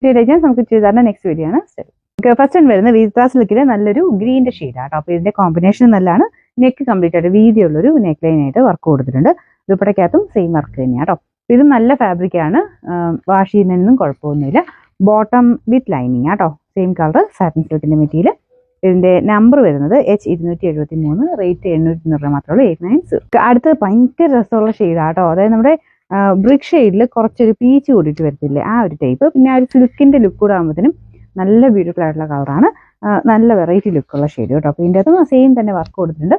നമുക്ക് ചുരിദാറിന്റെ next video ആണ്. First വരുന്നത് വിസ്ത സിൽക്കിലെ നല്ലൊരു ഗ്രീനിന്റെ ഷെയ്ഡാട്ടോ. അപ്പോൾ ഇതിന്റെ കോമ്പിനേഷൻ നല്ലതാണ്. നെക്ക് കംപ്ലീറ്റ് ആയിട്ട് വീതിയുള്ളൊരു നെക്ക് ലൈൻ ആയിട്ട് വർക്ക് കൊടുത്തിട്ടുണ്ട്. ദുപ്പട്ടയ്ക്കകത്തും സെയിം വർക്ക് തന്നെയാട്ടോ. ഇത് നല്ല ഫാബ്രിക് ആണ്, വാഷ് ചെയ്യുന്നതിനൊന്നും കുഴപ്പമൊന്നുമില്ല. ബോട്ടം വിത്ത് ലൈനിങ് ആട്ടോ, സെയിം കളർ സാറ്റിൻ സിൽക്കിന്റെ മെറ്റീരിയൽ. ഇതിന്റെ നമ്പർ വരുന്നത് H273, റേറ്റ് 800 രൂപ മാത്രമേ ഉള്ളൂ. 890. അടുത്തത് ഭയങ്കര രസമുള്ള ഷെയ്ഡാട്ടോ. അതായത് നമ്മുടെ ബ്രിക്ക് ഷെയ്ഡിൽ കുറച്ചൊരു പീച്ച് കൂടിയിട്ട് വരത്തില്ലേ, ആ ഒരു ടൈപ്പ്. പിന്നെ ആ ഒരു സിൽക്കിന്റെ ലുക്ക് കൂടെ ആകുമ്പോഴത്തേനും നല്ല ബ്യൂട്ടിഫുൾ ആയിട്ടുള്ള കളറാണ്. നല്ല വെറൈറ്റി ലുക്കുള്ള ഷെയ്ഡ് കേട്ടോ. അപ്പോൾ ഇതിൻ്റെ അകത്ത് സെയിം തന്നെ വർക്ക് കൊടുത്തിട്ടുണ്ട്.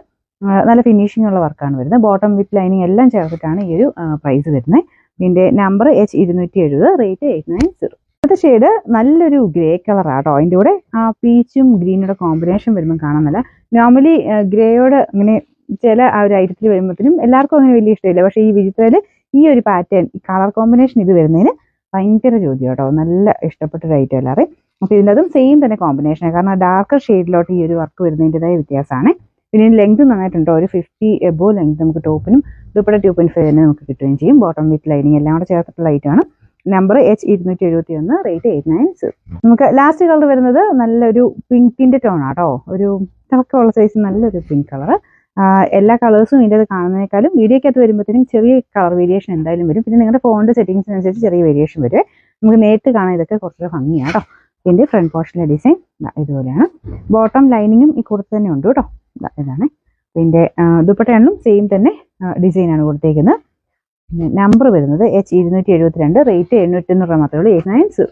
നല്ല ഫിനിഷിംഗ് ഉള്ള വർക്കാണ് വരുന്നത്. ബോട്ടം വിത്ത് ലൈനിങ് എല്ലാം ചേർത്തിട്ടാണ് ഈ ഒരു പ്രൈസ് വരുന്നത്. ഇതിന്റെ നമ്പർ H270, റേറ്റ് 890. അടുത്ത ഷെയ്ഡ് നല്ലൊരു ഗ്രേ കളറാട്ടോ. അതിൻ്റെ കൂടെ ആ പീച്ചും ഗ്രീനോടെ കോമ്പിനേഷൻ വരുമ്പോൾ കാണാൻ നല്ല. നോർമലി ഗ്രേയോട് അങ്ങനെ ചില ആ ഒരു ഐറ്റത്തിൽ വരുമ്പോഴത്തേനും എല്ലാവർക്കും അങ്ങനെ വലിയ ഇഷ്ടമില്ല. പക്ഷേ ഈ വിചിത്രയിൽ ഈ ഒരു പാറ്റേൺ, ഈ കളർ കോമ്പിനേഷൻ ഇത് വരുന്നതിന് ഭയങ്കര ചോദ്യം കേട്ടോ. നല്ല ഇഷ്ടപ്പെട്ടൊരു ഐറ്റം എല്ലാവരും. അപ്പോൾ ഇതിൻ്റെ അതും സെയിം തന്നെ കോമ്പിനേഷനാണ്. കാരണം ഡാർക്കർ ഷെയ്ഡിലോട്ട് ഈ ഒരു വർക്ക് വരുന്നതിൻ്റെതായ വ്യത്യാസമാണ്. പിന്നെ ലെങ്ത് നന്നായിട്ടുണ്ടോ, ഒരു 50 എബോവ് ലെങ്ത് നമുക്ക് ടോപ്പിനും ദുപ്പട്ട 2.5 തന്നെ നമുക്ക് കിട്ടുകയും ചെയ്യും. ബോട്ടം വിത്ത് ലൈനിങ് എല്ലാം കൂടെ ചേർത്തിട്ടുള്ള ഐറ്റമാണ്. Number H271, rate 890. നമുക്ക് ലാസ്റ്റ് കളർ വരുന്നത് നല്ലൊരു പിങ്കിന്റെ ടോൺ ആട്ടോ. ഒരു തിളക്കമുള്ള സൈസ് നല്ലൊരു പിങ്ക് കളർ. എല്ലാ കളേഴ്സും ഇതിൻ്റെ അത് കാണുന്നതിനേക്കാളും വീഡിയോക്കകത്ത് വരുമ്പോഴത്തേനും ചെറിയ കളർ വേരിയേഷൻ എന്തായാലും വരും. പിന്നെ നിങ്ങളുടെ ഫോണിന്റെ സെറ്റിംഗ്സിനനുസരിച്ച് ചെറിയ വേരിയേഷൻ വരും. നമുക്ക് നേരിട്ട് കാണാൻ ഇതൊക്കെ കുറച്ചുകൂടെ ഭംഗിയാണ് കേട്ടോ. ഇതിന്റെ ഫ്രണ്ട് പോർഷനിലെ ഡിസൈൻ ഇതുപോലെയാണ്. ബോട്ടം ലൈനിങ്ങും ഈ കൂടെ തന്നെ ഉണ്ട് കേട്ടോ. ഇതാണ് ഇതിന്റെ ദുപ്പട്ടയാണെങ്കിലും സെയിം തന്നെ ഡിസൈനാണ് കൊടുത്തേക്കുന്നത്. നമ്പർ വരുന്നത് H272, റേറ്റ് 800 രൂപ മാത്രമേ ഉള്ളൂ. 890.